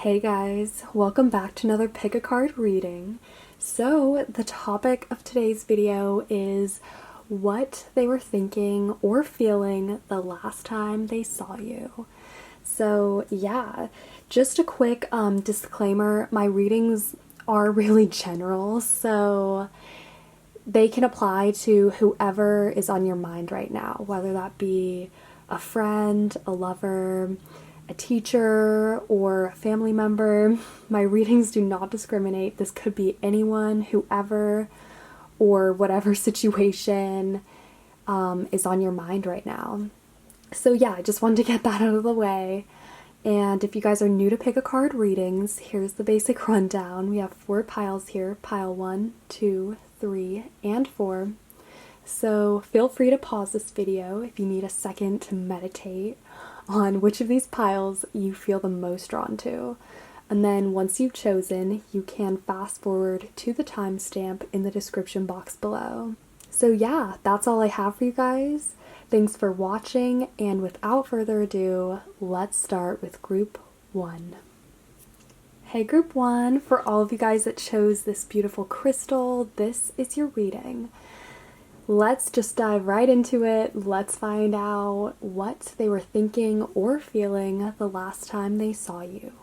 Hey guys, welcome back to another pick a card reading. So the topic of today's video is what they were thinking or feeling the last time they saw you. So yeah, just a quick disclaimer, my readings are really general, so they can apply to whoever is on your mind right now, whether that be a friend, a lover, a teacher, or a family member. My readings do not discriminate. This could be anyone, whoever, or whatever situation is on your mind right now. So yeah, I just wanted to get that out of the way. And if you guys are new to pick a card readings, here's the basic rundown. We have 4 piles here, pile 1, 2, 3, and 4. So feel free to pause this video if you need a second to meditate on which of these piles you feel the most drawn to. And then once you've chosen, you can fast forward to the timestamp in the description box below. So yeah, that's all I have for you guys. Thanks for watching, and without further ado, let's start with group 1. Hey group 1, for all of you guys that chose this beautiful crystal, this is your reading. Let's just dive right into it. Let's find out what they were thinking or feeling the last time they saw you.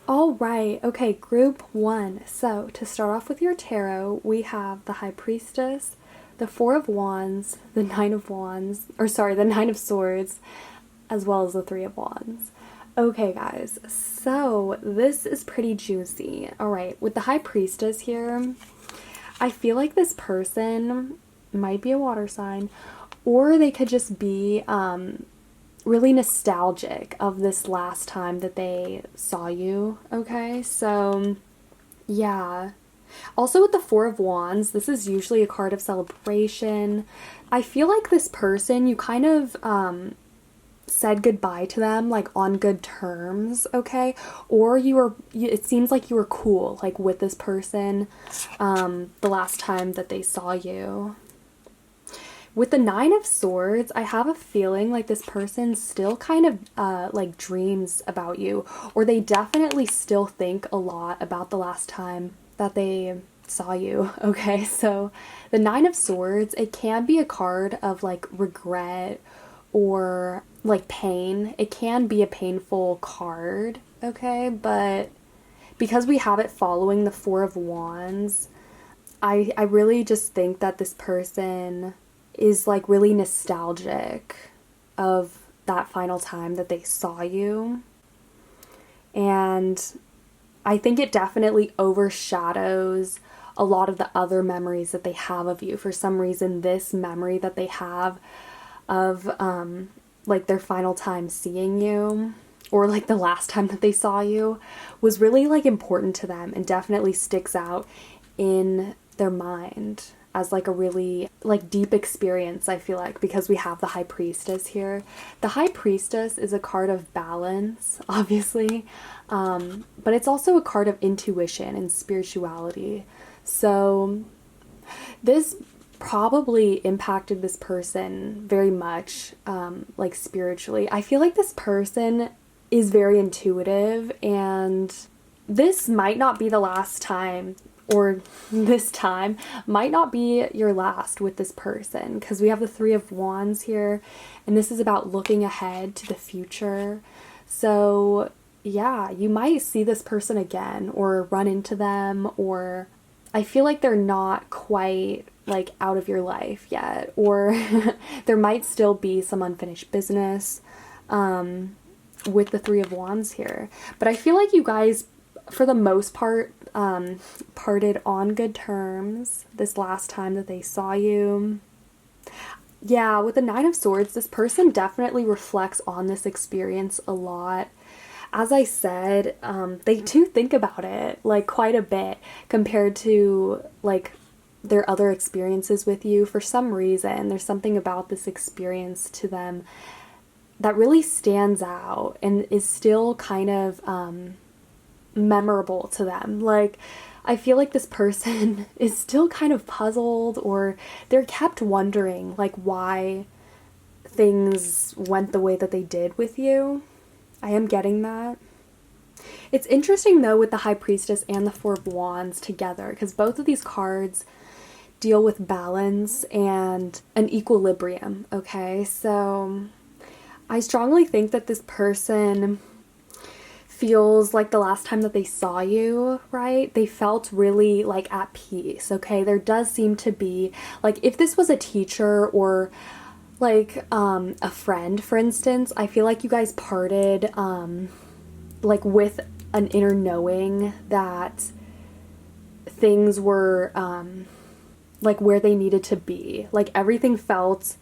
All right, okay, group 1. So to start off with your tarot, we have the High Priestess, the 4 of Wands, the 9 of Wands, the 9 of Swords, as well as the 3 of Wands. Okay, guys, so this is pretty juicy. All right, with the High Priestess here, I feel like this person might be a water sign, or they could just be really nostalgic of this last time that they saw you, okay? So, yeah. Also with the 4 of Wands, this is usually a card of celebration. I feel like this person, you kind of said goodbye to them like on good terms, okay? Or it seems like you were cool like with this person the last time that they saw you. With the 9 of Swords, I have a feeling like this person still kind of like dreams about you, or they definitely still think a lot about the last time that they saw you, okay? So the 9 of Swords, it can be a card of like regret or like pain. It can be a painful card, okay? But because we have it following the 4 of Wands, I really just think that this person is like really nostalgic of that final time that they saw you. And I think it definitely overshadows a lot of the other memories that they have of you. For some reason, this memory that they have of like their final time seeing you, or like the last time that they saw you, was really like important to them and definitely sticks out in their mind as like a really like deep experience, I feel like, because we have the High Priestess here. The High Priestess is a card of balance, obviously, but it's also a card of intuition and spirituality. So this probably impacted this person very much, like spiritually. I feel like this person is very intuitive, and this might not be the last time, or this time might not be your last with this person, because we have the 3 of Wands here, and this is about looking ahead to the future. So yeah, you might see this person again or run into them, or I feel like they're not quite like out of your life yet, or there might still be some unfinished business with the 3 of Wands here. But I feel like you guys, for the most part, parted on good terms this last time that they saw you. Yeah, with the 9 of Swords, this person definitely reflects on this experience a lot. As I said, they do think about it like quite a bit compared to like their other experiences with you. For some reason, there's something about this experience to them that really stands out and is still kind of memorable to them. Like, I feel like this person is still kind of puzzled, or they're kept wondering like why things went the way that they did with you. I am getting that. It's interesting though with the High Priestess and the Four of Wands together, because both of these cards deal with balance and an equilibrium, okay? So I strongly think that this person feels like the last time that they saw you, right? They felt really like at peace, okay? There does seem to be, like, if this was a teacher or like a friend, for instance, I feel like you guys parted like with an inner knowing that things were like where they needed to be. Like everything felt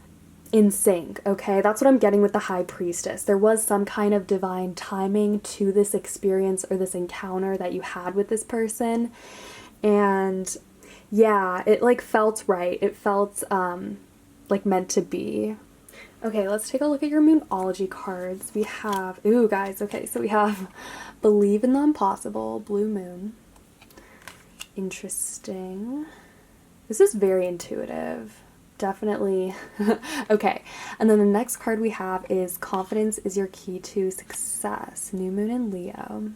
in sync, okay? That's what I'm getting with the High Priestess. There was some kind of divine timing to this experience or this encounter that you had with this person. And yeah, it like felt right. It felt like meant to be. Okay, let's take a look at your Moonology cards. We have, ooh guys, okay, so we have Believe in the Impossible, Blue Moon. Interesting. This is very intuitive. Definitely. Okay, and then the next card we have is Confidence is Your Key to Success, New Moon in Leo.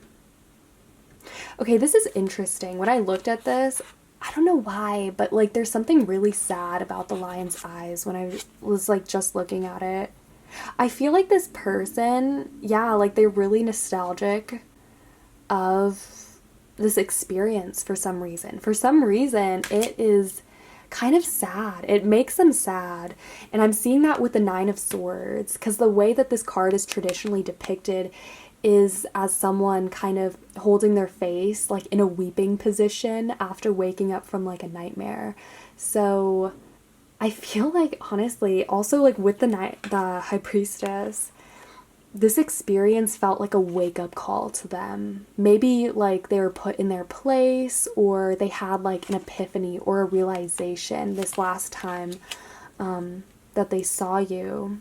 Okay, this is interesting. When I looked at this, I don't know why, but like there's something really sad about the lion's eyes when I was like just looking at it. I feel like this person, yeah, like they're really nostalgic of this experience for some reason. For some reason, it is kind of sad. It makes them sad. And I'm seeing that with the Nine of Swords, because the way that this card is traditionally depicted is as someone kind of holding their face like in a weeping position after waking up from like a nightmare. So I feel like honestly also like with the High Priestess, this experience felt like a wake-up call to them. Maybe like they were put in their place, or they had like an epiphany or a realization this last time that they saw you.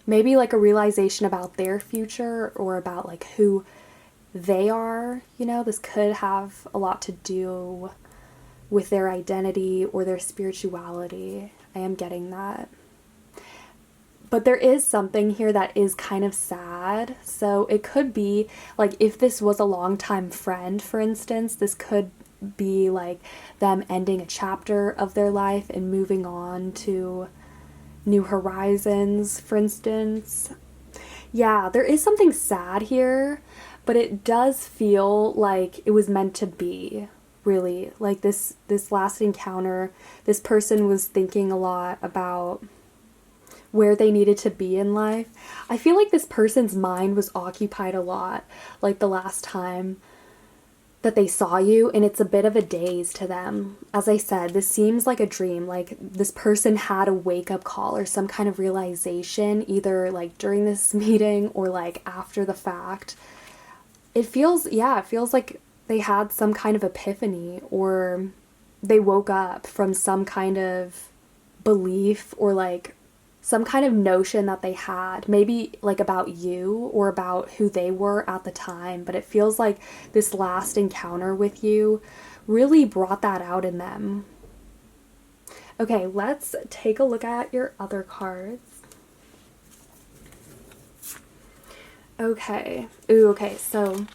Maybe like a realization about their future or about like who they are, you know. This could have a lot to do with their identity or their spirituality. I am getting that. But there is something here that is kind of sad. So it could be like if this was a longtime friend, for instance, this could be like them ending a chapter of their life and moving on to new horizons, for instance. Yeah, there is something sad here, but it does feel like it was meant to be, really. Like this last encounter, this person was thinking a lot about where they needed to be in life. I feel like this person's mind was occupied a lot, like the last time that they saw you, and it's a bit of a daze to them. As I said, this seems like a dream. Like this person had a wake-up call or some kind of realization, either like during this meeting or like after the fact. It feels like they had some kind of epiphany, or they woke up from some kind of belief or like some kind of notion that they had, maybe like about you or about who they were at the time. But it feels like this last encounter with you really brought that out in them. Okay, let's take a look at your other cards. Okay. Ooh, okay, so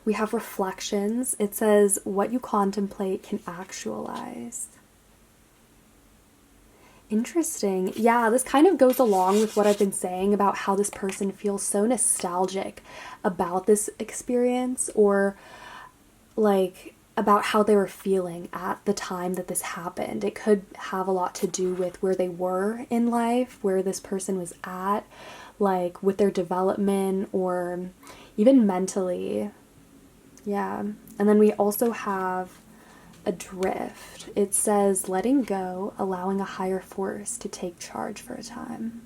we have Reflections. It says, what you contemplate can actualize. Interesting. Yeah, this kind of goes along with what I've been saying about how this person feels so nostalgic about this experience, or like about how they were feeling at the time that this happened. It could have a lot to do with where they were in life, where this person was at, like with their development or even mentally. Yeah. And then we also have Adrift. It says, letting go, allowing a higher force to take charge for a time.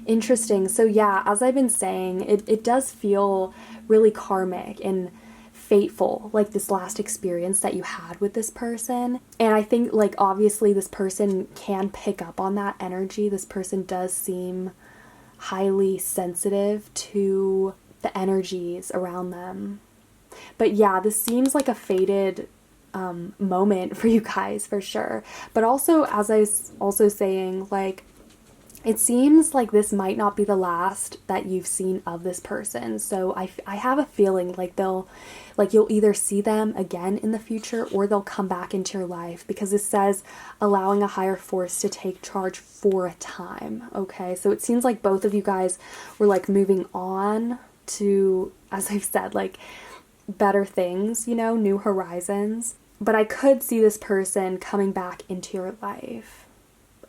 Interesting. So yeah, as I've been saying, it does feel really karmic and fateful, like this last experience that you had with this person. And I think like obviously this person can pick up on that energy. This person does seem highly sensitive to the energies around them. But yeah, this seems like a fated moment for you guys for sure. But also, as I was also saying, like it seems like this might not be the last that you've seen of this person. So I have a feeling like you'll either see them again in the future or they'll come back into your life, because it says allowing a higher force to take charge for a time. Okay, so it seems like both of you guys were like moving on to, as I've said, like better things, new horizons. But I could see this person coming back into your life.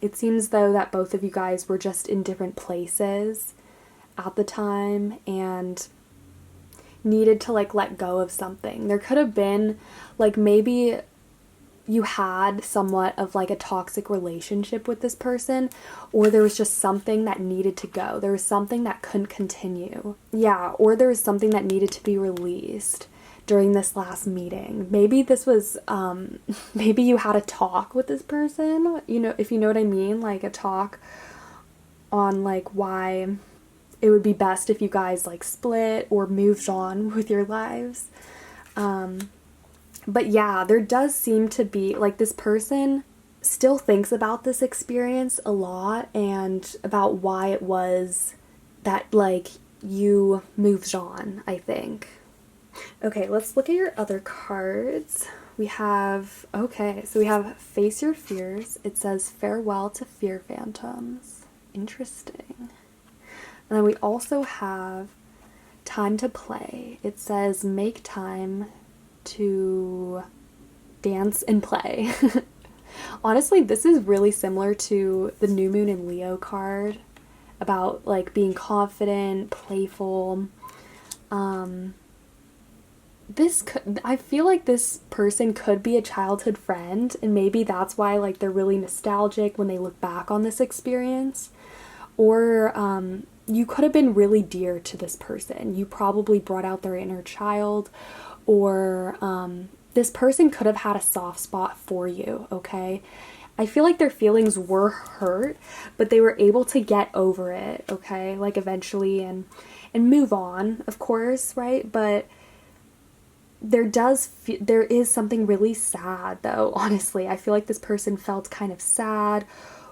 It seems though that both of you guys were just in different places at the time and needed to like let go of something. There could have been like maybe you had somewhat of like a toxic relationship with this person, or there was just something that needed to go. There was something that couldn't continue. Yeah, or there was something that needed to be released during this last meeting. Maybe this was, maybe you had a talk with this person, if you know what I mean, like a talk on like why it would be best if you guys like split or moved on with your lives. But yeah, there does seem to be like this person still thinks about this experience a lot and about why it was that like you moved on, I think. Okay, let's look at your other cards. We have Face Your Fears. It says farewell to fear phantoms. Interesting. And then we also have Time to Play. It says make time to dance and play. Honestly, this is really similar to the New Moon in Leo card about like being confident, playful. I feel like this person could be a childhood friend, and maybe that's why like they're really nostalgic when they look back on this experience. Or you could have been really dear to this person. You probably brought out their inner child, or this person could have had a soft spot for you, okay? I feel like their feelings were hurt, but they were able to get over it, okay? Like eventually and move on, of course, right? But there is something really sad though, honestly. I feel like this person felt kind of sad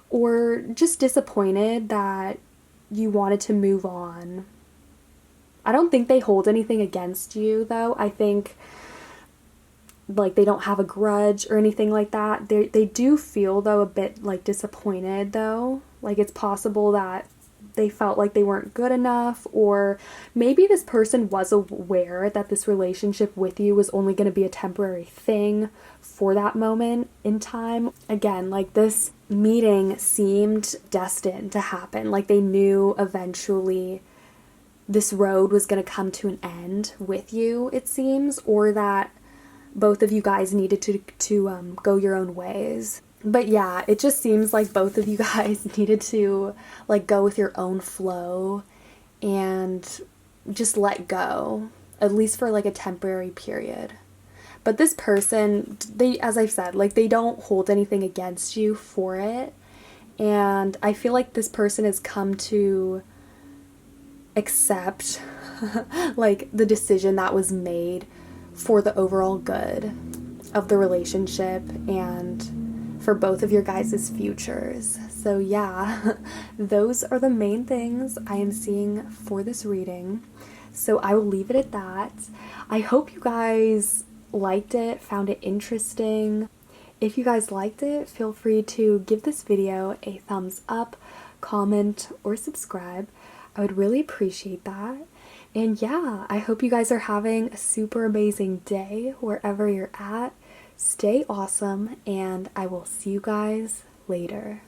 or just disappointed that you wanted to move on. I don't think they hold anything against you though. I think like they don't have a grudge or anything like that. They do feel though a bit like disappointed though. Like it's possible that they felt like they weren't good enough, or maybe this person was aware that this relationship with you was only going to be a temporary thing for that moment in time. Again, like this meeting seemed destined to happen. Like they knew eventually this road was going to come to an end with you, it seems, or that both of you guys needed to go your own ways. But yeah, it just seems like both of you guys needed to like go with your own flow and just let go, at least for like a temporary period. But this person, as I've said, like they don't hold anything against you for it. And I feel like this person has come to accept like the decision that was made for the overall good of the relationship and for both of your guys' futures. So yeah, those are the main things I am seeing for this reading. So I will leave it at that. I hope you guys liked it, found it interesting. If you guys liked it, feel free to give this video a thumbs up, comment, or subscribe. I would really appreciate that. And yeah, I hope you guys are having a super amazing day wherever you're at. Stay awesome, and I will see you guys later.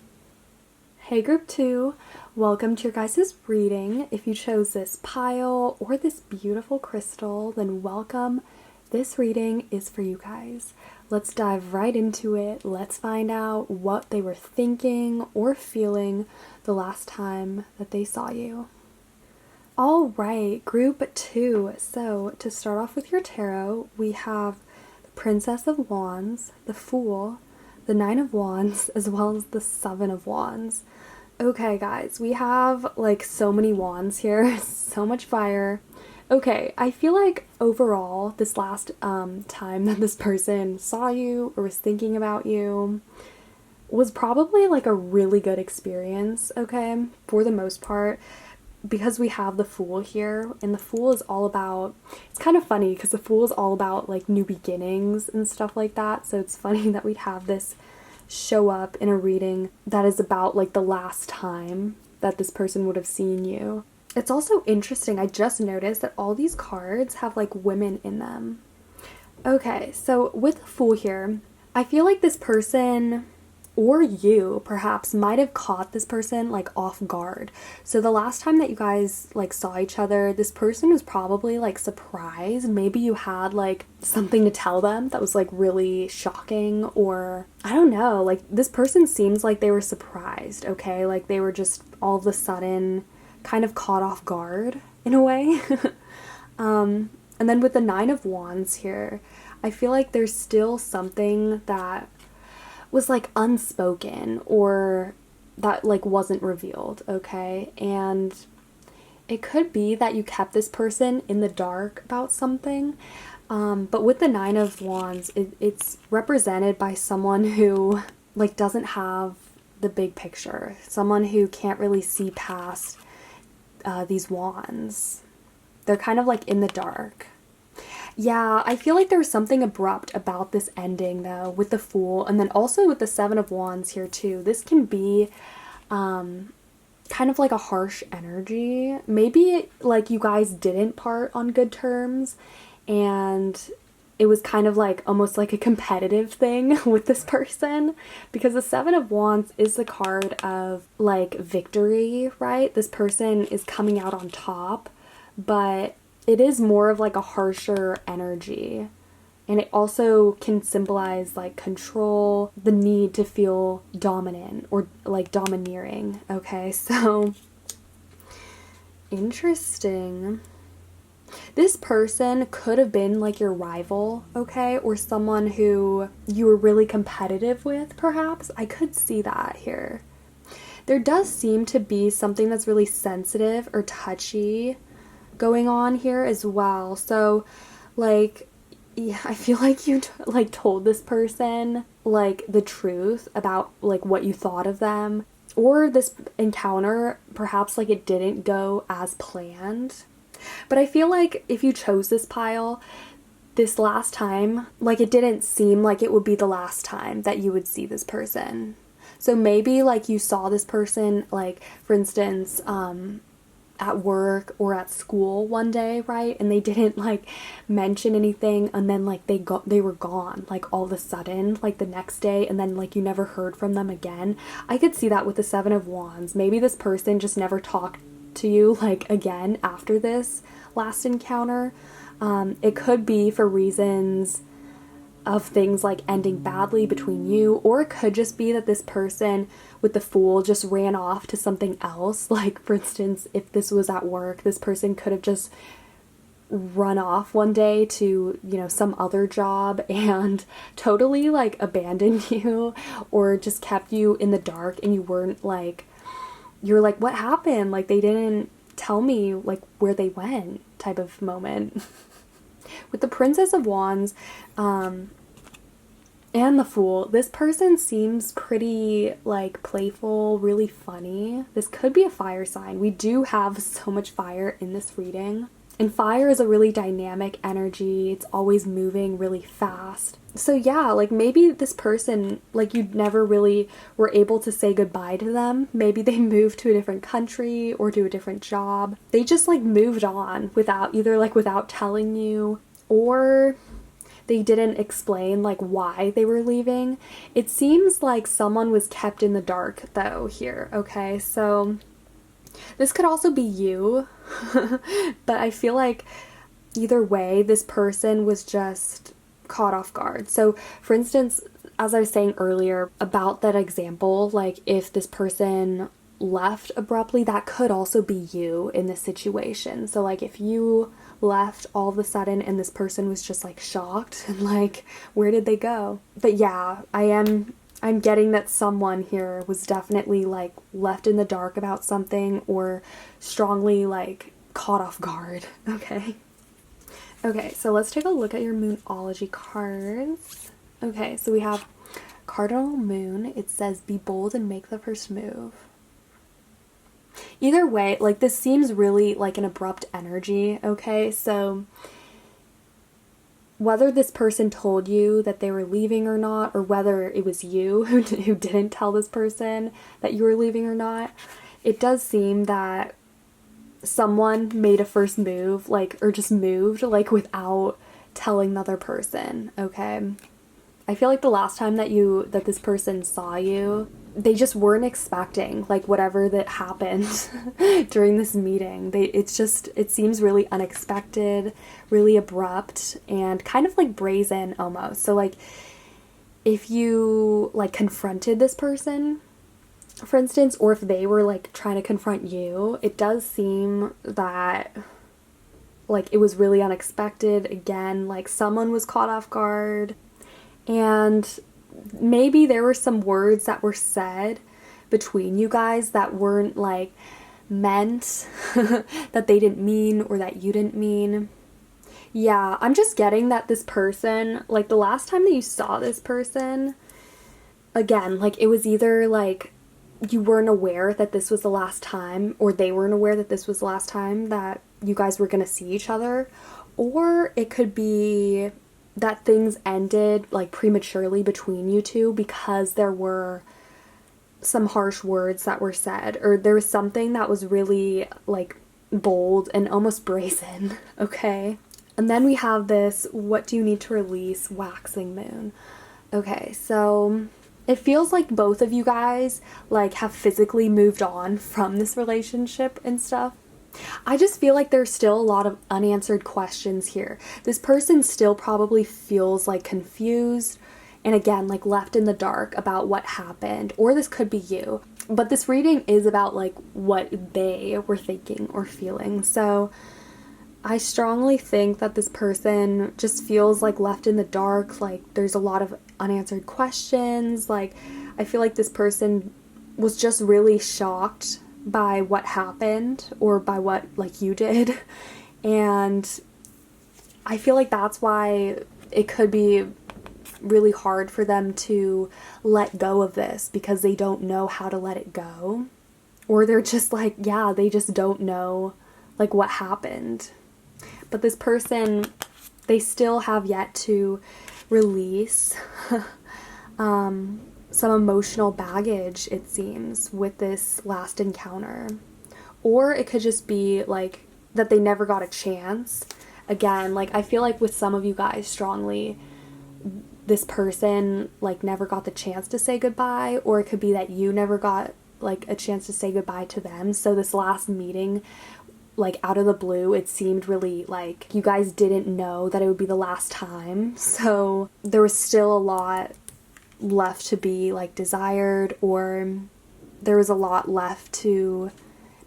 Hey Group 2, welcome to your guys' reading. If you chose this pile or this beautiful crystal, then welcome. This reading is for you guys. Let's dive right into it. Let's find out what they were thinking or feeling the last time that they saw you. All right, Group 2. So to start off with your tarot, we have Princess of Wands, the Fool, the Nine of Wands, as well as the Seven of Wands. Okay, guys, we have like so many wands here, so much fire. Okay, I feel like overall, this last time that this person saw you or was thinking about you, was probably like a really good experience, okay, for the most part, because we have the Fool here, and the Fool is all about, it's kind of funny because the Fool is all about like new beginnings and stuff like that, so it's funny that we'd have this show up in a reading that is about like the last time that this person would have seen you. It's also interesting, I just noticed that all these cards have like women in them. Okay, so with the Fool here, I feel like this person, or you perhaps, might have caught this person like off guard. So the last time that you guys like saw each other, this person was probably like surprised. Maybe you had like something to tell them that was like really shocking, or I don't know, like this person seems like they were surprised, okay? Like they were just all of a sudden kind of caught off guard in a way. And then with the Nine of Wands here, I feel like there's still something that was like unspoken or that like wasn't revealed, okay? And it could be that you kept this person in the dark about something. But with the Nine of Wands, it's represented by someone who like doesn't have the big picture, someone who can't really see past these wands. They're kind of like in the dark. Yeah, I feel like there was something abrupt about this ending though with the Fool, and then also with the Seven of Wands here too. This can be kind of like a harsh energy. Maybe like you guys didn't part on good terms and it was kind of like almost like a competitive thing with this person, because the Seven of Wands is the card of like victory, right? This person is coming out on top, but it is more of like a harsher energy. And it also can symbolize like control, the need to feel dominant or like domineering. Okay, so interesting. This person could have been like your rival, okay? Or someone who you were really competitive with, perhaps. I could see that here. There does seem to be something that's really sensitive or touchy going on here as well. So like, yeah, I feel like you like told this person like the truth about like what you thought of them, or this encounter perhaps like it didn't go as planned. But I feel like if you chose this pile this last time, like it didn't seem like it would be the last time that you would see this person. So maybe like you saw this person like, for instance, at work or at school one day, right? And they didn't like mention anything, and then like they were gone like all of a sudden, like the next day, and then like you never heard from them again. I could see that with the Seven of Wands. Maybe this person just never talked to you like again after this last encounter. It could be for reasons of things like ending badly between you, or it could just be that this person with the Fool just ran off to something else. Like for instance, if this was at work, this person could have just run off one day to, you know, some other job and totally like abandoned you, or just kept you in the dark, and you weren't like, you're like, what happened? Like they didn't tell me like where they went type of moment. With the Princess of Wands and the Fool, this person seems pretty like playful, really funny. This could be a fire sign. We do have so much fire in this reading. And fire is a really dynamic energy. It's always moving really fast. So yeah, like maybe this person, like you never really were able to say goodbye to them. Maybe they moved to a different country or to a different job. They just like moved on without without telling you, or they didn't explain like why they were leaving. It seems like someone was kept in the dark though here, okay? So this could also be you, but I feel like either way, this person was just caught off guard. So for instance, as I was saying earlier about that example, like if this person left abruptly, that could also be you in this situation. So like if you left all of a sudden and this person was just like shocked and like, where did they go? But yeah, I'm getting that someone here was definitely like left in the dark about something, or strongly like caught off guard. Okay, so let's take a look at your Moonology cards. Okay, so we have cardinal moon, it says, be bold and make the first move. Either way, like, this seems really like an abrupt energy, okay? So whether this person told you that they were leaving or not, or whether it was you who didn't tell this person that you were leaving or not, it does seem that someone made a first move, like, or just moved, like, without telling the other person, okay? I feel like the last time that this person saw you, they just weren't expecting, like, whatever that happened during this meeting. It seems really unexpected, really abrupt, and kind of like brazen almost. So, like, if you, like, confronted this person, for instance, or if they were, like, trying to confront you, it does seem that, like, it was really unexpected. Again, like, someone was caught off guard, and maybe there were some words that were said between you guys that weren't, like, meant, that they didn't mean or that you didn't mean. Yeah, I'm just getting that this person, like, the last time that you saw this person, again, like, it was either, like, you weren't aware that this was the last time, or they weren't aware that this was the last time that you guys were gonna see each other, or it could be that things ended, like, prematurely between you two because there were some harsh words that were said, or there was something that was really, like, bold and almost brazen, okay? And then we have this, what do you need to release, waxing moon. Okay, so it feels like both of you guys, like, have physically moved on from this relationship and stuff. I just feel like there's still a lot of unanswered questions here. This person still probably feels, like, confused and, again, like, left in the dark about what happened, or this could be you. But this reading is about, like, what they were thinking or feeling. So I strongly think that this person just feels, like, left in the dark, like, there's a lot of unanswered questions. Like, I feel like this person was just really shocked by what happened, or by what, like, you did, and I feel like that's why it could be really hard for them to let go of this, because they don't know how to let it go, or they're just like, yeah, they just don't know, like, what happened. But this person, they still have yet to release some emotional baggage, it seems, with this last encounter. Or it could just be, like, that they never got a chance. Again, like, I feel like with some of you guys strongly, this person, like, never got the chance to say goodbye, or it could be that you never got, like, a chance to say goodbye to them. So this last meeting, like, out of the blue, it seemed really like you guys didn't know that it would be the last time. So there was still a lot left to be, like, desired, or there was a lot left to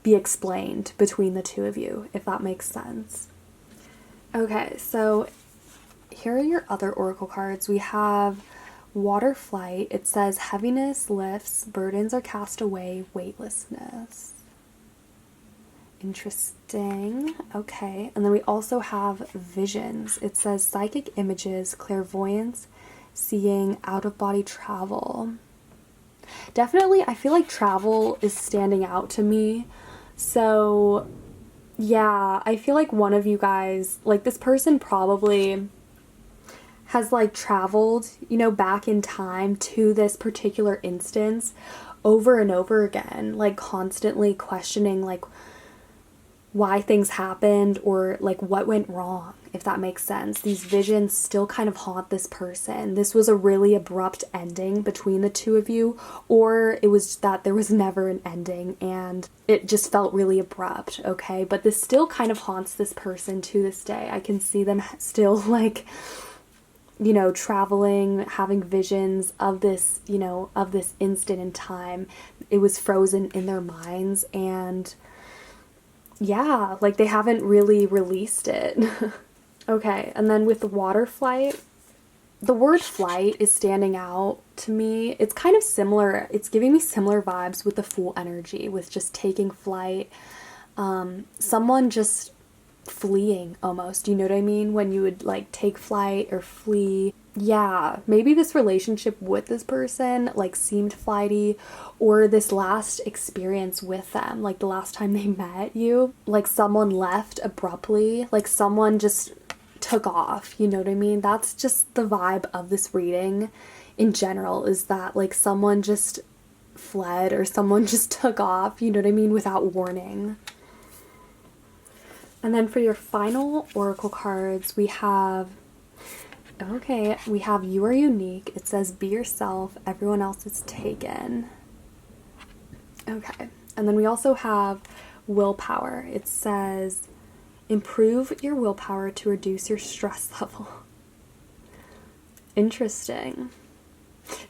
be explained between the two of you, if that makes sense. Okay, so here are your other oracle cards. We have Water Flight. It says heaviness lifts, burdens are cast away, weightlessness. Interesting. Okay, and then we also have Visions. It says psychic images, clairvoyance, seeing, out-of-body travel. Definitely, I feel like travel is standing out to me. So, yeah, I feel like one of you guys, like, this person probably has, like, traveled, you know, back in time to this particular instance over and over again, like, constantly questioning, like, why things happened, or, like, what went wrong, if that makes sense. These visions still kind of haunt this person. This was a really abrupt ending between the two of you, or it was that there was never an ending and it just felt really abrupt, okay? But this still kind of haunts this person to this day. I can see them still, like, you know, traveling, having visions of this, you know, of this instant in time. It was frozen in their minds, and yeah, like, they haven't really released it. Okay, and then with the Water Flight, the word flight is standing out to me. It's kind of similar. It's giving me similar vibes with the Fool energy, with just taking flight. Someone just fleeing almost. You know what I mean? When you would, like, take flight or flee. yeah, maybe this relationship with this person like seemed flighty, or this last experience with them, like the last time they met you, like someone left abruptly, like someone just took off, you know what I mean? That's just the vibe of this reading in general, is that like someone just fled or someone just took off, you know what I mean, without warning. And then for your final oracle cards, we have you are unique. It says be yourself, everyone else is taken. Okay. And then we also have willpower. It says improve your willpower to reduce your stress level. Interesting.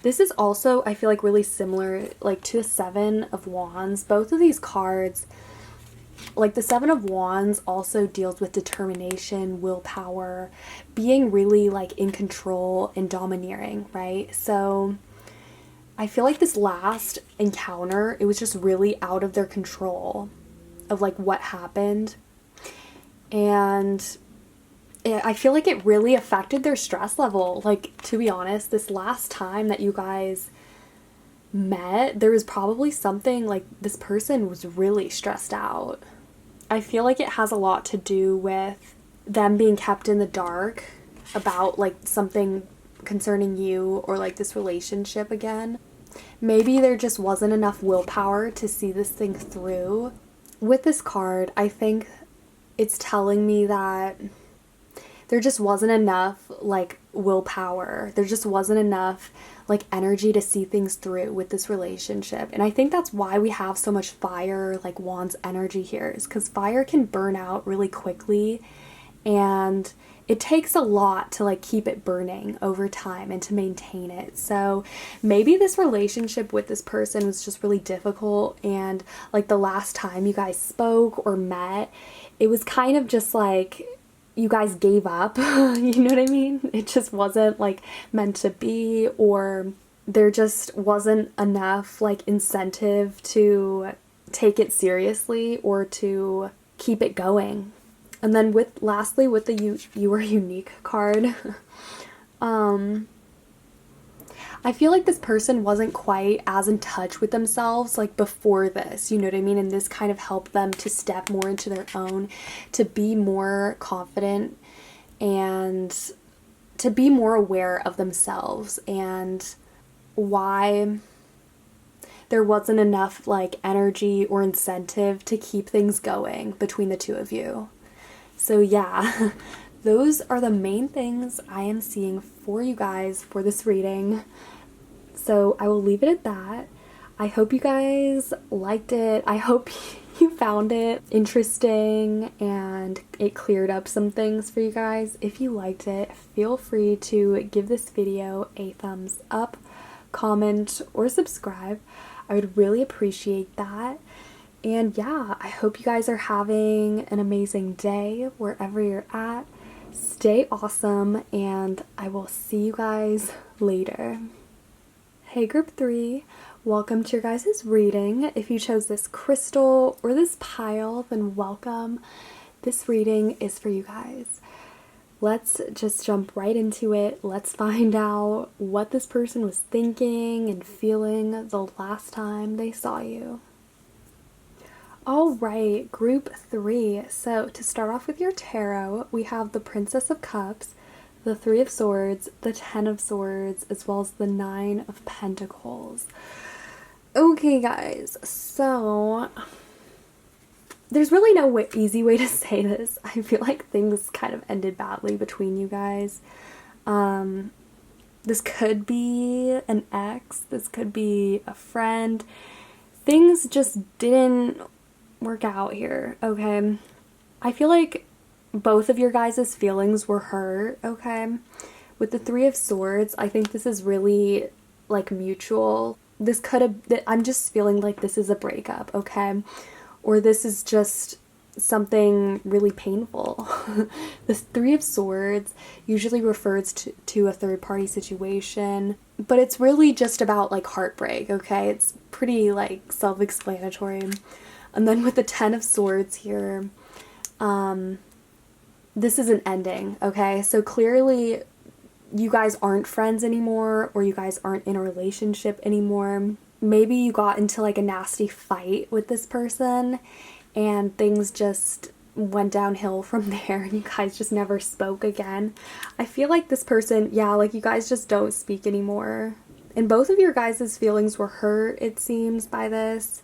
This is also, I feel like, really similar like to the Seven of Wands. Both of these cards, like the Seven of Wands also deals with determination, willpower, being really like in control and domineering, right? So I feel like this last encounter, it was just really out of their control of like what happened. And I feel like it really affected their stress level. Like, to be honest, this last time that you guys met, there was probably something like this person was really stressed out. I feel like it has a lot to do with them being kept in the dark about like something concerning you or like this relationship again. Maybe there just wasn't enough willpower to see this thing through. With this card, I think it's telling me that there just wasn't enough like willpower. There just wasn't enough like energy to see things through with this relationship. And I think that's why we have so much fire, like Wands energy here, is because fire can burn out really quickly, and it takes a lot to like keep it burning over time and to maintain it. So maybe this relationship with this person was just really difficult, and like the last time you guys spoke or met, it was kind of just like you guys gave up, you know what I mean? It just wasn't like meant to be, or there just wasn't enough like incentive to take it seriously or to keep it going. And then lastly with the you are unique card, I feel like this person wasn't quite as in touch with themselves like before this, you know what I mean? And this kind of helped them to step more into their own, to be more confident and to be more aware of themselves, and why there wasn't enough like energy or incentive to keep things going between the two of you. So yeah, those are the main things I am seeing for you guys for this reading. So I will leave it at that. I hope you guys liked it. I hope you found it interesting and it cleared up some things for you guys. If you liked it, feel free to give this video a thumbs up, comment, or subscribe. I would really appreciate that. And yeah, I hope you guys are having an amazing day wherever you're at. Stay awesome, and I will see you guys later. Hey group 3, welcome to your guys' reading. If you chose this crystal or this pile, then welcome. This reading is for you guys. Let's just jump right into it. Let's find out what this person was thinking and feeling the last time they saw you. All right, group 3. So to start off with your tarot, we have the Princess of Cups, the Three of Swords, the Ten of Swords, as well as the Nine of Pentacles. Okay, guys, so there's really no easy way to say this. I feel like things kind of ended badly between you guys. This could be an ex, this could be a friend. Things just didn't work out here, okay? I feel like both of your guys' feelings were hurt, okay? With the Three of Swords, I think this is really like mutual. This could have, I'm just feeling like this is a breakup, okay? Or this is just something really painful. The Three of Swords usually refers to a third-party situation, but it's really just about like heartbreak, okay? It's pretty like self-explanatory. And then with the Ten of Swords here, this is an ending, okay? So clearly you guys aren't friends anymore, or you guys aren't in a relationship anymore. Maybe you got into like a nasty fight with this person and things just went downhill from there and you guys just never spoke again. I feel like this person, yeah, like you guys just don't speak anymore. And both of your guys' feelings were hurt, it seems, by this.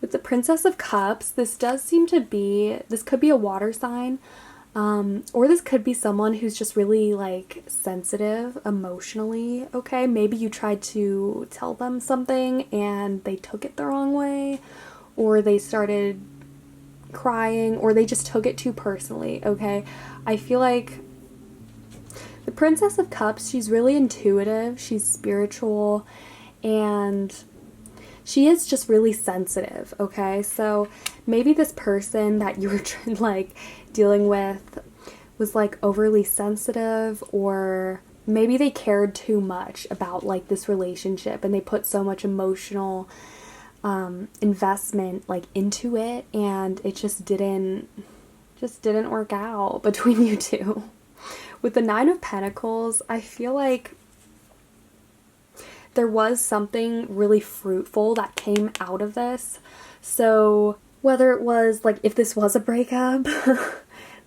With the Princess of Cups, this could be a water sign. Or this could be someone who's just really like sensitive emotionally, okay? Maybe you tried to tell them something and they took it the wrong way, or they started crying, or they just took it too personally, okay? I feel like the Princess of Cups, she's really intuitive, she's spiritual, and she is just really sensitive, okay? So maybe this person that you were like dealing with was like overly sensitive, or maybe they cared too much about like this relationship and they put so much emotional investment like into it, and it just didn't work out between you two. With the Nine of Pentacles, I feel like there was something really fruitful that came out of this. So whether it was like, if this was a breakup,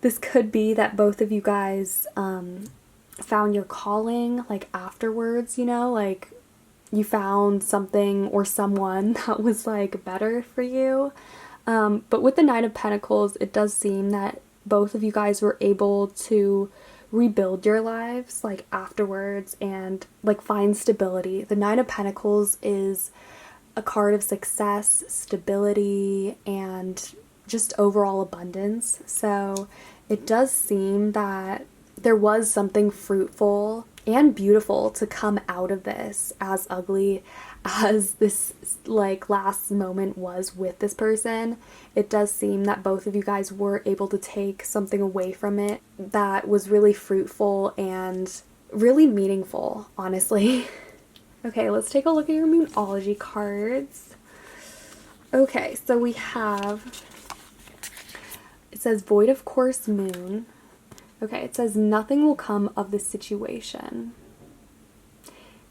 this could be that both of you guys found your calling like afterwards, you know, like you found something or someone that was like better for you. But with the Nine of Pentacles, it does seem that both of you guys were able to rebuild your lives like afterwards and like find stability. The Nine of Pentacles is a card of success, stability, and just overall abundance. So it does seem that there was something fruitful and beautiful to come out of this, as ugly as this like last moment was with this person. It does seem that both of you guys were able to take something away from it that was really fruitful and really meaningful, honestly. Okay, let's take a look at your Moonology cards. Okay, so we have, it says Void of Course Moon. Okay, it says nothing will come of this situation.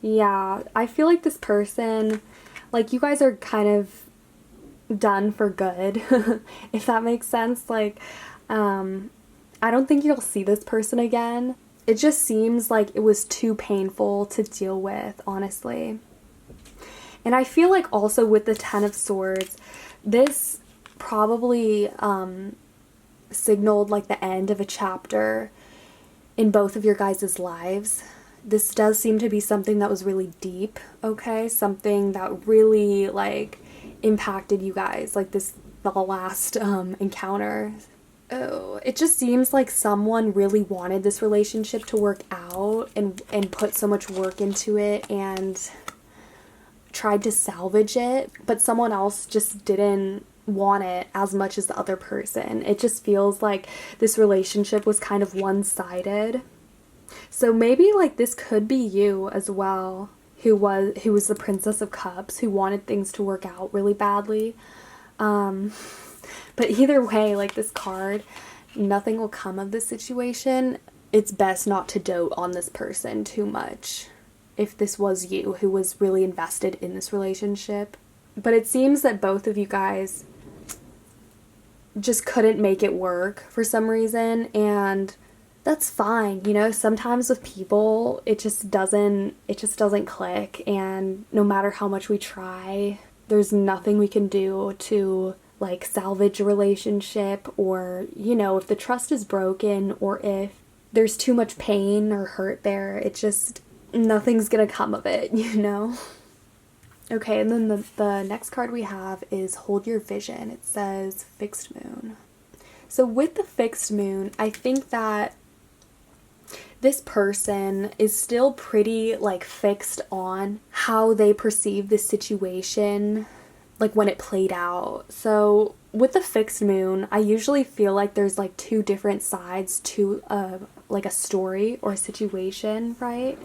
Yeah, I feel like this person, like you guys are kind of done for good, if that makes sense. Like, I don't think you'll see this person again. It just seems like it was too painful to deal with, honestly. And I feel like also with the Ten of Swords, this probably signaled like the end of a chapter in both of your guys' lives. This does seem to be something that was really deep, okay? Something that really like impacted you guys, like the last encounter. Oh, it just seems like someone really wanted this relationship to work out and put so much work into it and tried to salvage it, but someone else just didn't want it as much as the other person. It just feels like this relationship was kind of one-sided. So maybe like this could be you as well, who was the Princess of Cups, who wanted things to work out really badly. But either way, like this card, nothing will come of this situation. It's best not to dote on this person too much if this was you who was really invested in this relationship. But it seems that both of you guys just couldn't make it work for some reason, and that's fine. You know, sometimes with people it just doesn't click, and no matter how much we try, there's nothing we can do to like salvage a relationship, or you know, if the trust is broken or if there's too much pain or hurt there, it just, nothing's gonna come of it, you know. Okay, and then the next card we have is Hold Your Vision. It says Fixed Moon. So with the Fixed Moon, I think that this person is still pretty like fixed on how they perceive this situation, like when it played out. So with the Fixed Moon, I usually feel like there's like two different sides to like a story or a situation, right?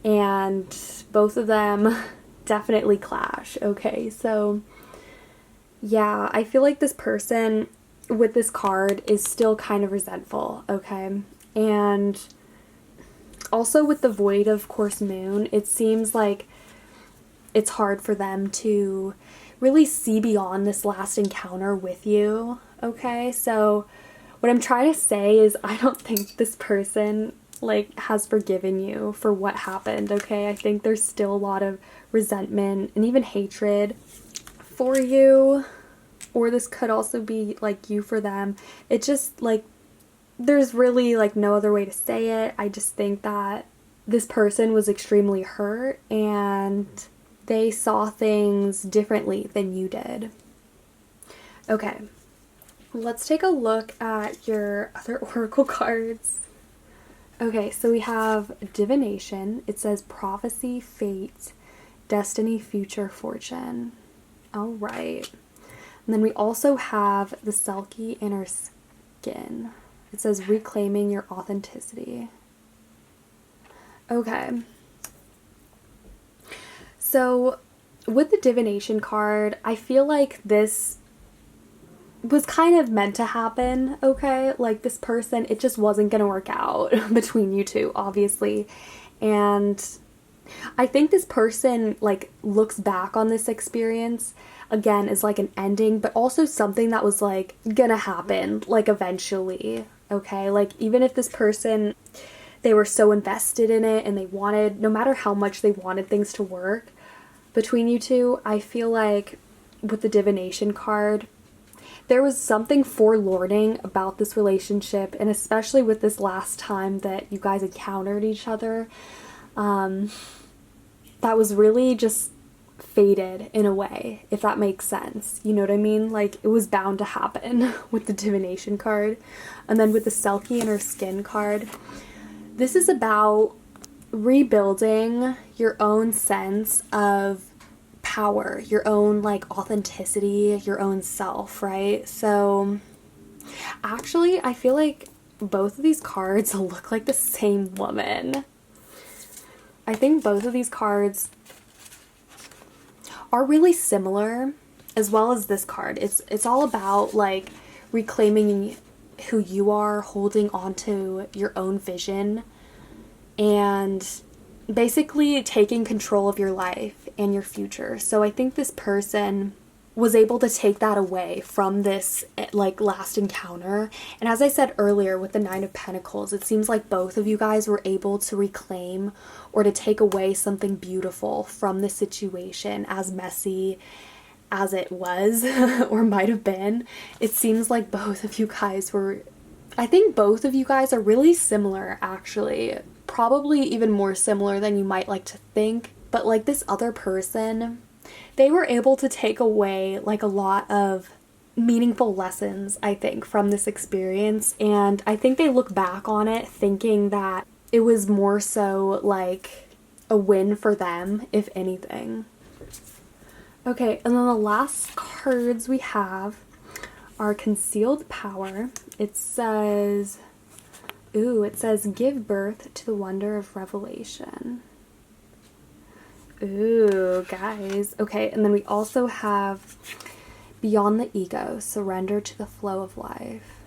And both of them definitely clash, okay? So yeah, I feel like this person with this card is still kind of resentful, okay? And Also with the void of course moon, it seems like it's hard for them to really see beyond this last encounter with you, okay? So what I'm trying to say is I don't think this person like has forgiven you for what happened, okay? I think there's still a lot of resentment and even hatred for you, or this could also be like you for them. It just like, there's really like no other way to say it. I just think that this person was extremely hurt and they saw things differently than you did. Okay, let's take a look at your other oracle cards. Okay, so we have Divination. It says prophecy, fate, destiny, future, fortune. All right. And then we also have the Selkie inner skin. It says reclaiming your authenticity. Okay. So with the Divination card, I feel like this was kind of meant to happen, okay? Like this person, it just wasn't gonna work out between you two, obviously. And I think this person like looks back on this experience again as like an ending, but also something that was like gonna happen like eventually, okay? Like even if this person, they were so invested in it and they wanted, no matter how much they wanted things to work between you two, I feel like with the Divination card, there was something forlorning about this relationship, and especially with this last time that you guys encountered each other, that was really just fated in a way, if that makes sense. You know what I mean? Like, it was bound to happen with the Divination card. And then with the Selkie inner skin card, this is about rebuilding your own sense of power, your own like authenticity, your own self, right? So actually I feel like both of these cards look like the same woman. I think both of these cards are really similar, as well as this card. It's all about like reclaiming who you are, holding on to your own vision, and basically taking control of your life and your future. So I think this person was able to take that away from this like last encounter. And as I said earlier with the Nine of Pentacles, it seems like both of you guys were able to reclaim or to take away something beautiful from the situation, as messy as it was or might have been. It seems like both of you guys were, I think both of you guys are really similar actually. Probably even more similar than you might like to think. But like this other person, they were able to take away like a lot of meaningful lessons, I think, from this experience. And I think they look back on it thinking that it was more so like a win for them, if anything. Okay, and then the last cards we have are Concealed Power. It says, it says give birth to the wonder of revelation. Ooh, guys. Okay, and then we also have Beyond the Ego, surrender to the flow of life.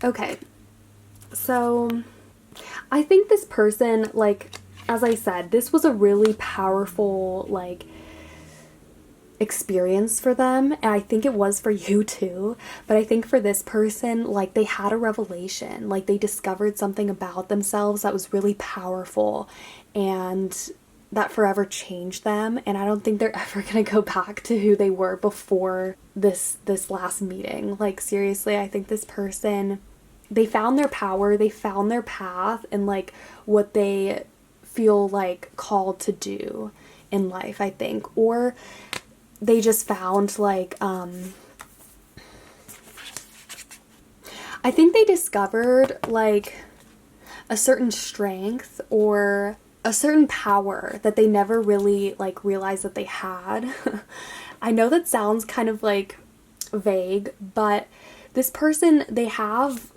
Okay, so I think this person, like, as I said, this was a really powerful, like, experience for them, and I think it was for you too, but I think for this person, like, they had a revelation, like they discovered something about themselves that was really powerful and that forever changed them. And I don't think they're ever gonna go back to who they were before this last meeting. Like, seriously, I think this person, they found their power, they found their path, and like what they feel like called to do in life, I think. Or they just found like, I think they discovered like a certain strength or a certain power that they never really like realized that they had. I know that sounds kind of like vague, but this person, they have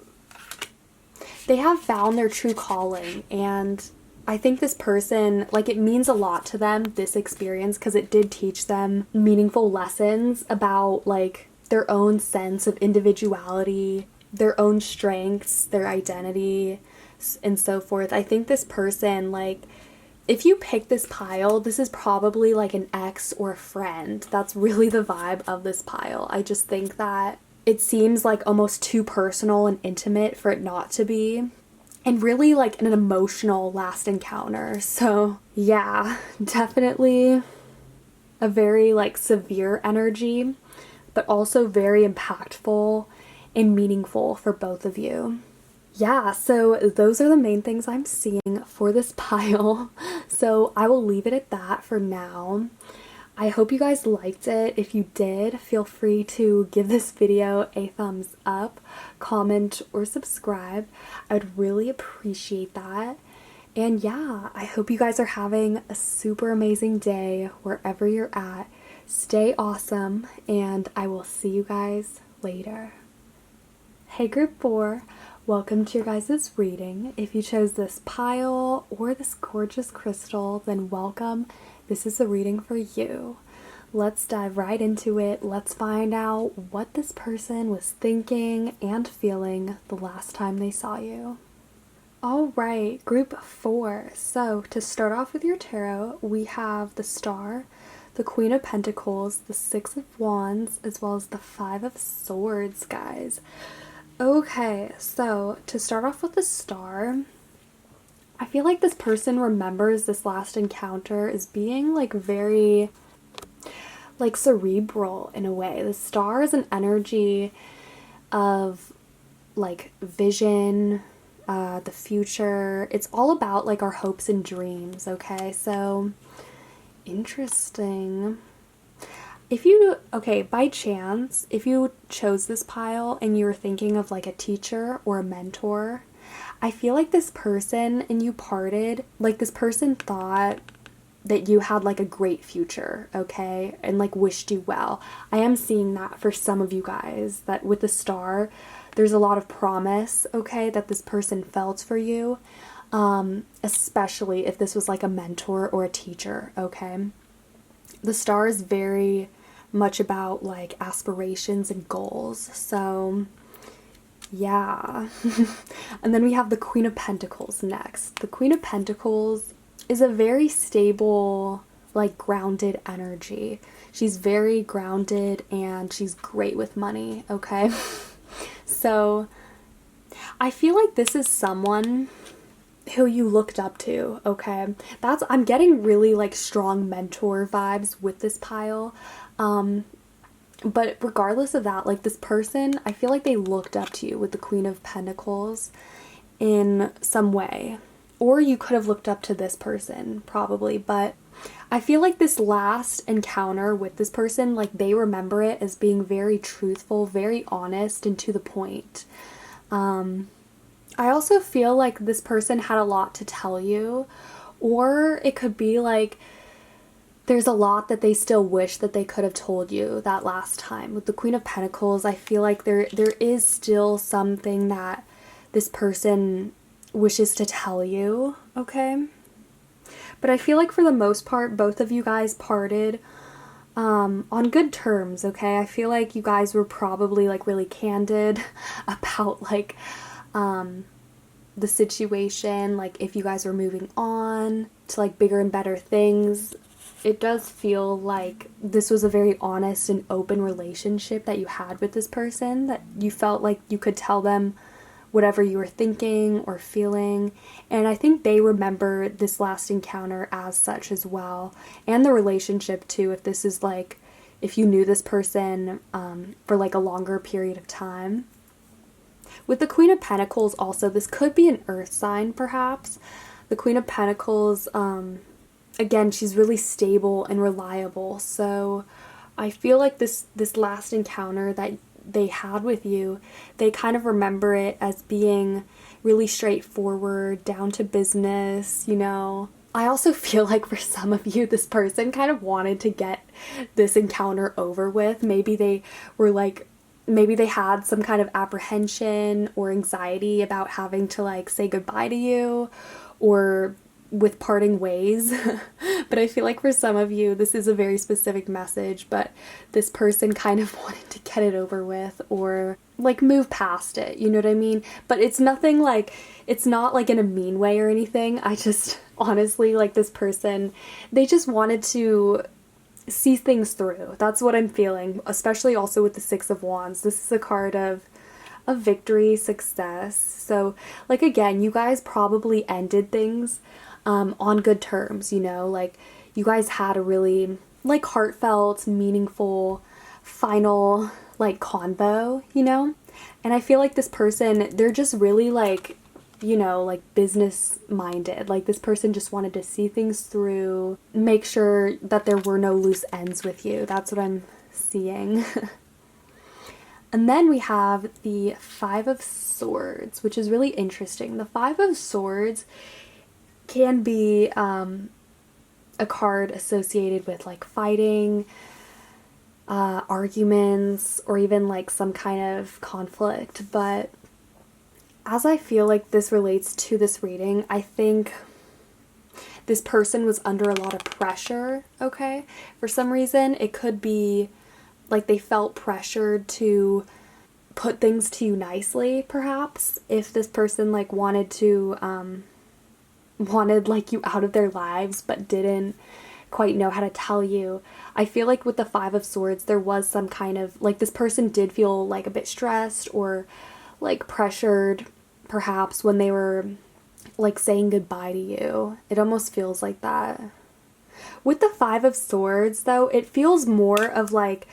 found their true calling, and I think this person, like, it means a lot to them, this experience, because it did teach them meaningful lessons about, like, their own sense of individuality, their own strengths, their identity, and so forth. I think this person, like, if you pick this pile, this is probably like an ex or a friend. That's really the vibe of this pile. I just think that it seems like almost too personal and intimate for it not to be. And really like an emotional last encounter. So yeah, definitely a very like severe energy, but also very impactful and meaningful for both of you. Yeah, so those are the main things I'm seeing for this pile. So I will leave it at that for now. I hope you guys liked it. If you did, feel free to give this video a thumbs up, comment, or subscribe. I would really appreciate that. And yeah, I hope you guys are having a super amazing day wherever you're at. Stay awesome, and I will see you guys later. Hey Group 4, welcome to your guys' reading. If you chose this pile or this gorgeous crystal, then welcome. This is a reading for you. Let's dive right into it. Let's find out what this person was thinking and feeling the last time they saw you. Alright, Group 4. So to start off with your tarot, we have the Star, the Queen of Pentacles, the Six of Wands, as well as the Five of Swords, guys. Okay, so to start off with the Star, I feel like this person remembers this last encounter as being like very like cerebral in a way. The Star is an energy of like vision, the future. It's all about like our hopes and dreams, okay? So interesting. By chance, if you chose this pile and you were thinking of like a teacher or a mentor, I feel like this person and you parted, like this person thought that you had like a great future, okay? And like wished you well. I am seeing that for some of you guys, that with the Star, there's a lot of promise, okay, that this person felt for you, especially if this was like a mentor or a teacher, okay? The Star is very much about like aspirations and goals, so yeah. And then we have the Queen of Pentacles next. The Queen of Pentacles is a very stable, like grounded energy. She's very grounded and she's great with money, okay? So I feel like this is someone who you looked up to, okay? I'm getting really like strong mentor vibes with this pile. But regardless of that, like this person, I feel like they looked up to you with the Queen of Pentacles in some way. Or you could have looked up to this person, probably, but I feel like this last encounter with this person, like they remember it as being very truthful, very honest, and to the point. I also feel like this person had a lot to tell you, or it could be like there's a lot that they still wish that they could have told you that last time. With the Queen of Pentacles, I feel like there is still something that this person wishes to tell you, okay? But I feel like for the most part, both of you guys parted on good terms, okay? I feel like you guys were probably like really candid about like the situation, like if you guys were moving on to like bigger and better things. It does feel like this was a very honest and open relationship that you had with this person, that you felt like you could tell them whatever you were thinking or feeling. And I think they remember this last encounter as such as well, and the relationship too, if this is like, if you knew this person for like a longer period of time. With the Queen of Pentacles also, this could be an earth sign perhaps. The Queen of Pentacles, again, she's really stable and reliable, so I feel like this last encounter that they had with you, they kind of remember it as being really straightforward, down to business, you know. I also feel like for some of you, this person kind of wanted to get this encounter over with. Maybe they had some kind of apprehension or anxiety about having to like say goodbye to you, or with parting ways. But I feel like for some of you, this is a very specific message, but this person kind of wanted to get it over with or like move past it, you know what I mean? But it's nothing like, it's not like in a mean way or anything. I just honestly, like, this person, they just wanted to see things through. That's what I'm feeling, especially also with the Six of Wands. This is a card of victory, success. So, like, again, you guys probably ended things on good terms, you know, like you guys had a really like heartfelt, meaningful final like convo, you know? And I feel like this person, they're just really like, you know, like business minded. Like this person just wanted to see things through, make sure that there were no loose ends with you. That's what I'm seeing. And then we have the Five of Swords, which is really interesting. The Five of Swords can be a card associated with like fighting, arguments, or even like some kind of conflict. But as I feel like this relates to this reading, I think this person was under a lot of pressure, okay? For some reason, it could be like they felt pressured to put things to you nicely, perhaps. If this person like wanted like you out of their lives but didn't quite know how to tell you. I feel like with the Five of Swords, there was some kind of like this person did feel like a bit stressed or like pressured perhaps when they were like saying goodbye to you. It almost feels like that. With the Five of Swords though, it feels more of like,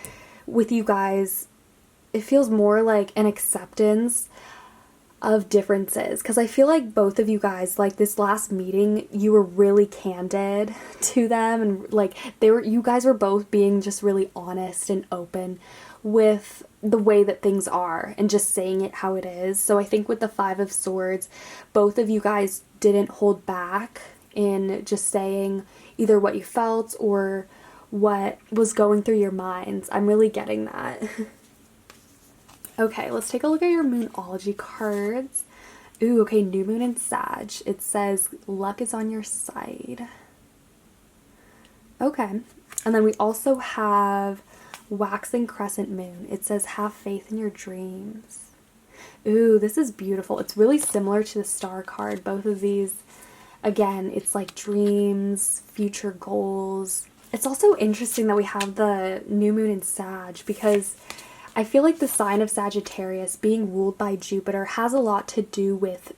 with you guys, it feels more like an acceptance of differences, because I feel like both of you guys, like this last meeting, you were really candid to them, and like you guys were both being just really honest and open with the way that things are and just saying it how it is. So I think with the Five of Swords, both of you guys didn't hold back in just saying either what you felt or what was going through your minds. I'm really getting that. Okay, let's take a look at your Moonology cards. Ooh, okay, New Moon and Sag. It says luck is on your side. Okay, and then we also have Waxing Crescent Moon. It says have faith in your dreams. Ooh, this is beautiful. It's really similar to the Star card. Both of these, again, it's like dreams, future goals. It's also interesting that we have the New Moon in Sag, because I feel like the sign of Sagittarius being ruled by Jupiter has a lot to do with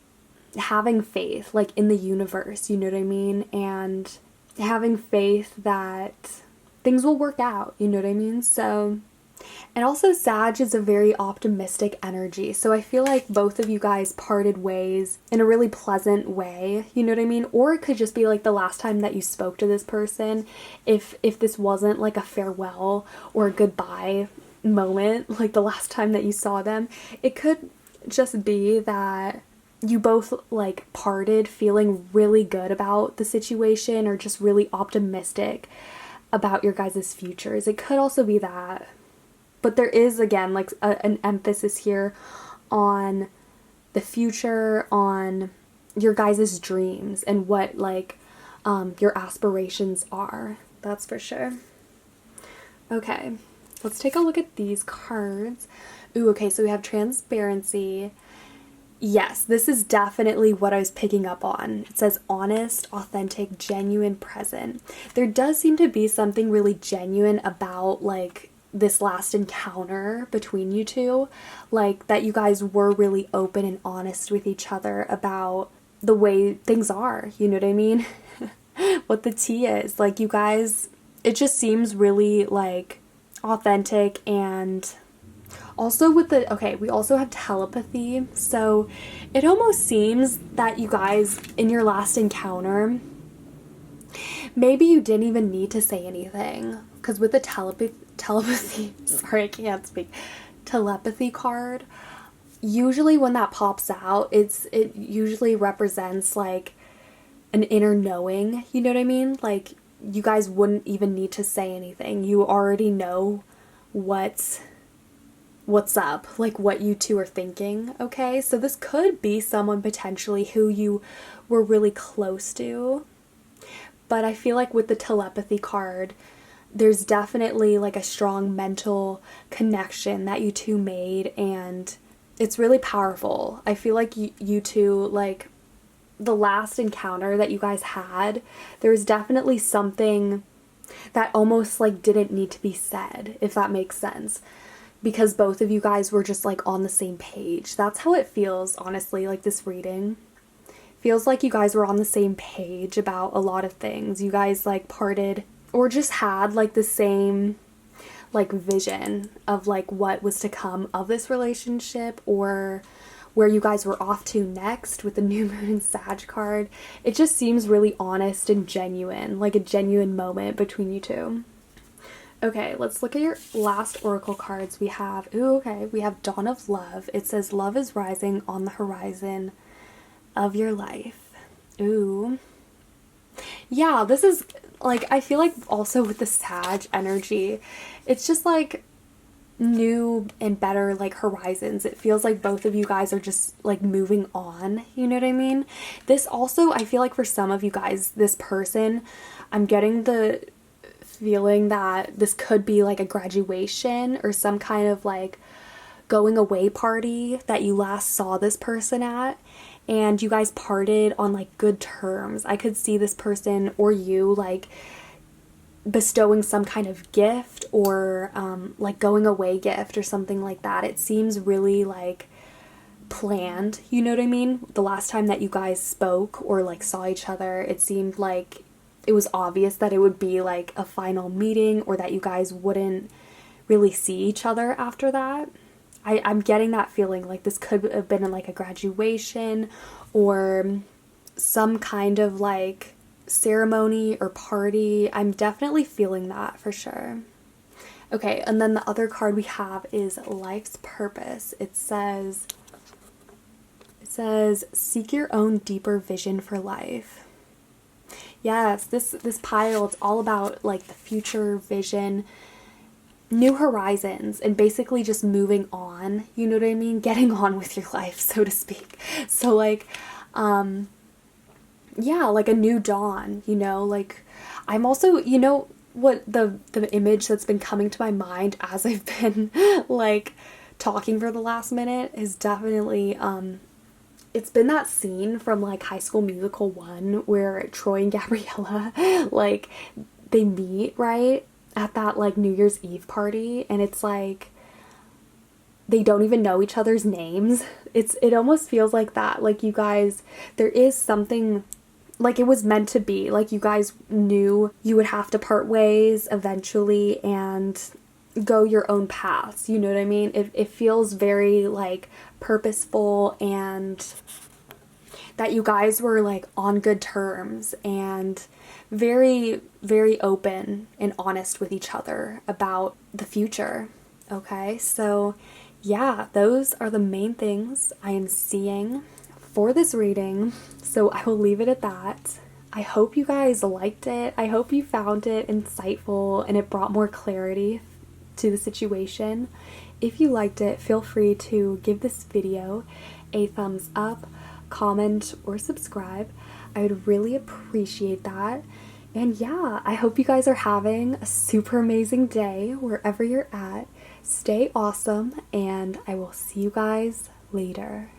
having faith, like in the universe, you know what I mean? And having faith that things will work out, you know what I mean? So, and also Sag is a very optimistic energy. So I feel like both of you guys parted ways in a really pleasant way, you know what I mean? Or it could just be like the last time that you spoke to this person, if this wasn't like a farewell or a goodbye moment, like the last time that you saw them. It could just be that you both like parted feeling really good about the situation or just really optimistic about your guys' futures. It could also be that. But there is, again, like an emphasis here on the future, on your guys' dreams and what like your aspirations are. That's for sure. Okay. Let's take a look at these cards. Ooh, okay, so we have Transparency. Yes, this is definitely what I was picking up on. It says honest, authentic, genuine, present. There does seem to be something really genuine about like this last encounter between you two. Like that you guys were really open and honest with each other about the way things are. You know what I mean? What the tea is. Like you guys, it just seems really like authentic. And also with the, okay, we also have telepathy, so it almost seems that you guys in your last encounter, maybe you didn't even need to say anything, because with the telepathy sorry, I can't speak, telepathy card, usually when that pops out, it usually represents like an inner knowing, you know what I mean? Like you guys wouldn't even need to say anything. You already know what's up, like what you two are thinking, okay? So this could be someone potentially who you were really close to, but I feel like with the telepathy card, there's definitely like a strong mental connection that you two made, and it's really powerful. I feel like you two, like, the last encounter that you guys had, there was definitely something that almost like didn't need to be said, if that makes sense, because both of you guys were just like on the same page. That's how it feels, honestly. Like, this reading feels like you guys were on the same page about a lot of things. You guys like parted or just had like the same like vision of like what was to come of this relationship, or where you guys were off to next with the new moon and Sag card. It just seems really honest and genuine, like a genuine moment between you two. Okay, let's look at your last oracle cards. We have, we have Dawn of Love. It says love is rising on the horizon of your life. Ooh. Yeah, this is like, I feel like also with the Sag energy, it's just like new and better like horizons. It feels like both of you guys are just like moving on, you know what I mean? This also, I feel like for some of you guys, this person, I'm getting the feeling that this could be like a graduation or some kind of like going away party that you last saw this person at, and you guys parted on like good terms. I could see this person or you like bestowing some kind of gift, or like going away gift or something like that. It seems really like planned, you know what I mean? The last time that you guys spoke or like saw each other, it seemed like it was obvious that it would be like a final meeting, or that you guys wouldn't really see each other after that. I'm getting that feeling like this could have been like a graduation or some kind of like ceremony or party. I'm definitely feeling that for sure. Okay, and then the other card we have is Life's Purpose. It says seek your own deeper vision for life. Yes, this pile, it's all about like the future vision, new horizons, and basically just moving on, you know what I mean? Getting on with your life, so to speak. So like, yeah, like a new dawn, you know, like I'm also, you know, what the image that's been coming to my mind as I've been like talking for the last minute is definitely, it's been that scene from like High School Musical 1 where Troy and Gabriella, like, they meet, right, at that like New Year's Eve party, and it's like they don't even know each other's names. It almost feels like that. Like, you guys, there is something, like it was meant to be. Like, you guys knew you would have to part ways eventually and go your own paths, you know what I mean? It feels very like purposeful, and that you guys were like on good terms and very, very open and honest with each other about the future. Okay, so yeah, those are the main things I am seeing for this reading, so I will leave it at that. I hope you guys liked it. I hope you found it insightful and it brought more clarity to the situation. If you liked it, feel free to give this video a thumbs up, comment, or subscribe. I would really appreciate that. And yeah, I hope you guys are having a super amazing day wherever you're at. Stay awesome, and I will see you guys later.